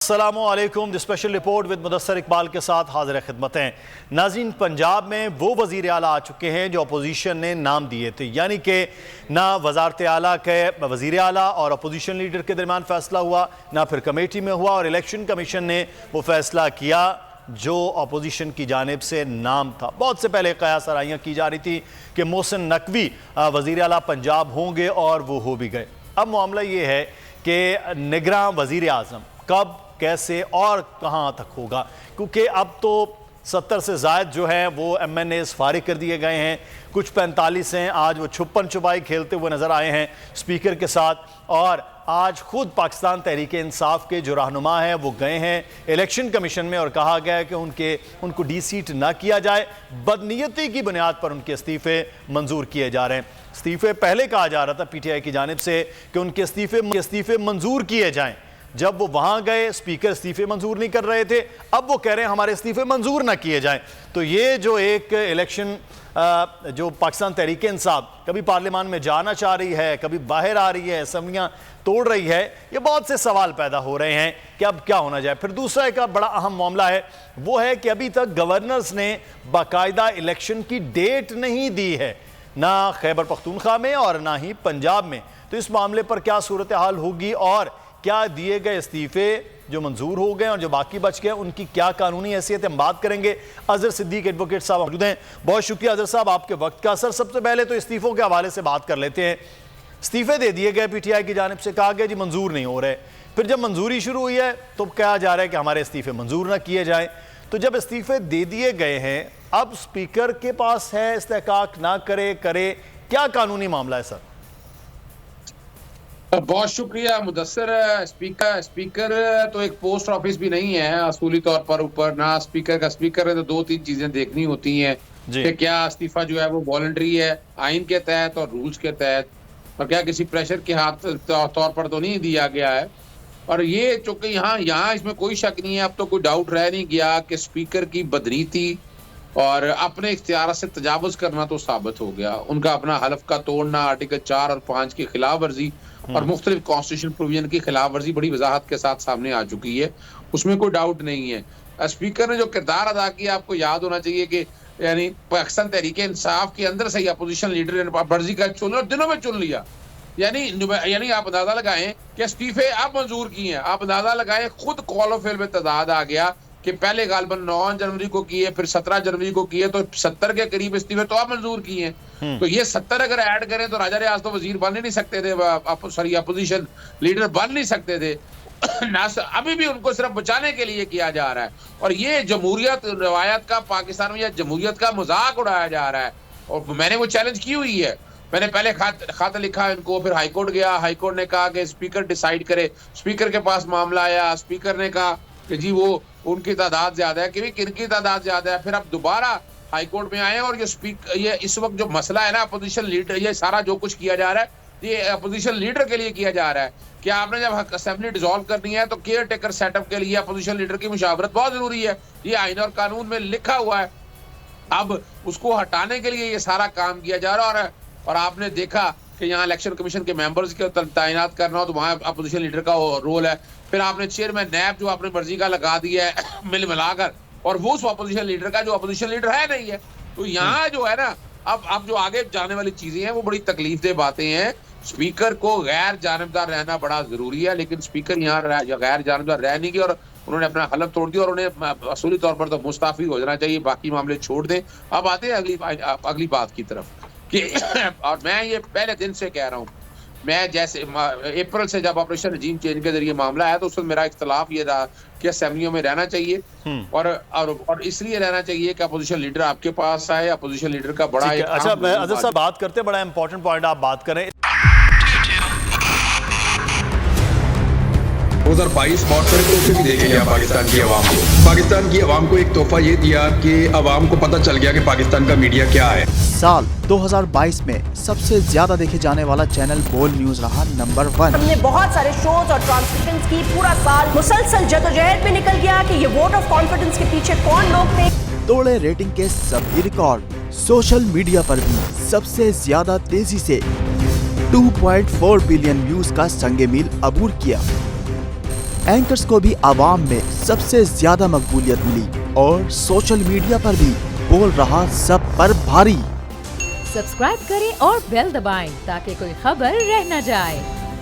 अस्सलामुअलैकुम। The special report with Mudassar Iqbal के साथ हाजिर खिदमत हैं। नाज़रीन, पंजाब में वो वज़ीर आला आ चुके हैं जो अपोजिशन ने नाम दिए थे, यानी कि ना वज़ारत आला के वज़ीर आला और अपोजिशन लीडर के दरमियान फ़ैसला हुआ, ना फिर कमेटी में हुआ, और इलेक्शन कमीशन ने वो फ़ैसला किया जो अपोजिशन की जानिब से नाम था। बहुत से पहले कयास आराइयाँ की जा रही थी कि मोहसिन नकवी वज़ीर आला पंजाब होंगे और वो हो भी गए। अब मामला ये है कि निगरान वज़ीर आज़म कब, कैसे और कहाँ तक होगा, क्योंकि अब तो 70 से ज़ायद जो हैं वो MNAs फारिग कर दिए गए हैं, कुछ 45 हैं। आज वो छुपन छुपाई खेलते हुए नज़र आए हैं स्पीकर के साथ, और आज खुद पाकिस्तान तहरीक इंसाफ के जो रहनुमा हैं वो गए हैं इलेक्शन कमीशन में और कहा गया है कि उनको डी-सीट ना किया जाए, बदनीयती की बुनियाद पर उनके इस्तीफ़े मंजूर किए जा रहे हैं। इस्तीफ़े पहले कहा जा रहा था PTI की जानिब से कि उनके इस्तीफ़े मंजूर किए जाएँ। जब वो वहाँ गए स्पीकर इस्तीफ़े मंजूर नहीं कर रहे थे, अब वो कह रहे हैं हमारे इस्तीफ़े मंजूर ना किए जाएं। तो ये जो एक इलेक्शन जो पाकिस्तान तहरीक इंसाफ कभी पार्लियामान में जाना चाह रही है, कभी बाहर आ रही है, असम्बलियाँ तोड़ रही है, ये बहुत से सवाल पैदा हो रहे हैं कि अब क्या होना जाए। फिर दूसरा एक बड़ा अहम मामला है, वो है कि अभी तक गवर्नर्स ने बाकायदा इलेक्शन की डेट नहीं दी है, ना खैबर पख्तूनख्वा में और ना ही पंजाब में। तो इस मामले पर क्या सूरत हाल होगी और क्या दिए गए इस्तीफ़े जो मंजूर हो गए और जो बाकी बच गए उनकी क्या कानूनी हैसियत है, हम बात करेंगे। अजहर सिद्दीक एडवोकेट साहब मौजूद हैं। बहुत शुक्रिया अजहर साहब आपके वक्त का। सर, सबसे पहले तो इस्तीफ़ों के हवाले से बात कर लेते हैं। इस्तीफ़े दे दिए गए PTI की जानिब से, कहा गया जी मंजूर नहीं हो रहे। फिर जब मंजूरी शुरू हुई है तो कहा जा रहा है कि हमारे इस्तीफ़े मंजूर ना किए जाएँ। तो जब इस्तीफ़े दे दिए गए हैं, अब स्पीकर के पास है इस्तेहकाक ना करे, क्या कानूनी मामला है सर? बहुत शुक्रिया मुदस्सर। स्पीकर तो एक पोस्ट ऑफिस भी नहीं है असूली तौर पर। ऊपर ना स्पीकर है तो 2-3 चीजें देखनी होती हैं कि क्या इस्तीफा जो है वो वॉलंटरी है आइन के तहत और रूल्स के तहत, और क्या किसी प्रेशर के हाथ तौर पर तो नहीं दिया गया है। और ये चूंकि यहाँ इसमें कोई शक नहीं है, अब तो कोई डाउट रह नहीं गया कि स्पीकर की बदनीति और अपने इख्तियार से तजावुज करना तो साबित हो गया। उनका अपना हलफ का तोड़ना, आर्टिकल 4 और 5 की खिलाफ वर्जी और मुख्तलिफ कॉन्स्टिट्यूशन प्रोविजन की खिलाफ वर्जी बड़ी वजाहत के साथ सामने आ चुकी है, उसमें कोई डाउट नहीं है। स्पीकर ने जो किरदार अदा किया, आपको याद होना चाहिए कि यानी पाकिस्तान तहरीक इंसाफ के अंदर से ही अपोजिशन लीडर ने वर्जी का चुन और दिनों में चुन लिया। यानी आप अंदाजा लगाएं कि इस्तीफे अब मंजूर किए हैं। आप अंदाजा लगाएं, खुद कॉल ऑफ फेल में तदाद आ गया कि पहले गालबन 9 जनवरी को किए, फिर 17 जनवरी को किए, तो 70 के करीब इस्तीफे तो आप मंजूर किए हैं। तो ये 70 अगर ऐड करें तो राजा रियाज तो वजीर बन ही नहीं सकते थे, अपोजिशन लीडर बन नहीं सकते थे ना। अभी भी उनको सिर्फ बचाने के लिए किया जा रहा है, और ये जमहूरियत रवायत का पाकिस्तान में जमहूरियत का मजाक उड़ाया जा रहा है। और मैंने वो चैलेंज की हुई है, मैंने पहले खत लिखा इनको, फिर हाईकोर्ट गया, हाईकोर्ट ने कहा कि स्पीकर डिसाइड करे। स्पीकर के पास मामला आया, स्पीकर ने कहा कि जी वो उनकी तादाद ज्यादा है, कि किनकी तादाद ज्यादा है। फिर अब दोबारा हाईकोर्ट में आए, और ये इस वक्त जो मसला है ना अपोजिशन लीडर, ये सारा जो कुछ किया जा रहा है ये अपोजिशन लीडर के लिए किया जा रहा है। कि आपने जब असेंबली डिसॉल्व करनी है तो केयर टेकर सेटअप के लिए अपोजिशन लीडर की मुशावरत बहुत जरूरी है, ये आइन और कानून में लिखा हुआ है। अब उसको हटाने के लिए ये सारा काम किया जा रहा है। और आपने देखा कि यहाँ इलेक्शन कमीशन के मेंबर्स के तैनात करना हो तो वहाँ अपोजिशन लीडर का रोल है। फिर आपने चेयरमैन नैब जो आपने मर्जी का लगा दिया है मिलाकर, और वो उस अपोजिशन लीडर का जो अपोजिशन लीडर है नहीं है। तो यहाँ जो है ना, अब जो आगे जाने वाली चीजें हैं वो बड़ी तकलीफदेह बातें हैं। स्पीकर को गैर जानिबदार रहना बड़ा जरूरी है, लेकिन स्पीकर यहाँ गैर जानिबदार रह नहीं गए और उन्होंने अपना हलफ तोड़ दिया, और उन्हें असूली तौर पर तो मुस्ताफी हो जाना चाहिए, बाकी मामले छोड़ दें। अब आते हैं अगली बात की तरफ कि और मैं ये पहले दिन से कह रहा हूँ, मैं जैसे अप्रैल से जब ऑपरेशन रजीम चेंज के जरिए मामला आया तो उस वक्त मेरा इख्तलाफ ये रहा कि असेंबलियों में रहना चाहिए और इसलिए रहना चाहिए कि अपोजिशन लीडर आपके पास आए। अपोजिशन लीडर का बड़ा अच्छा, मैं अजहर साहब बात करते हैं, बड़ा इंपॉर्टेंट पॉइंट आप बात करें। 2022 बहुत सारे तोहफे भी देखे गया पाकिस्तान की अवाम को एक तोहफा ये दिया कि अवाम को पता चल गया कि पाकिस्तान का मीडिया क्या है। साल 2022 में सबसे ज्यादा देखे जाने वाला चैनल बोल न्यूज रहा नंबर 1। हमने बहुत सारे शोज और ट्रांसमिशंस की, पूरा साल मुसलसल जदोजहद में निकल गया कि ये वोट ऑफ कॉन्फिडेंस के पीछे कौन लोग थे। तोड़े रेटिंग के सभी रिकॉर्ड। सोशल मीडिया पर भी सबसे ज्यादा तेजी से 2.4 बिलियन व्यूज का संगे मील अबूर किया। एंकर्स को भी आवाम में सबसे ज्यादा मकबूलियत मिली और सोशल मीडिया पर भी बोल रहा सब पर भारी। सब्सक्राइब करें और बेल दबाएं ताकि कोई खबर रह न जाए।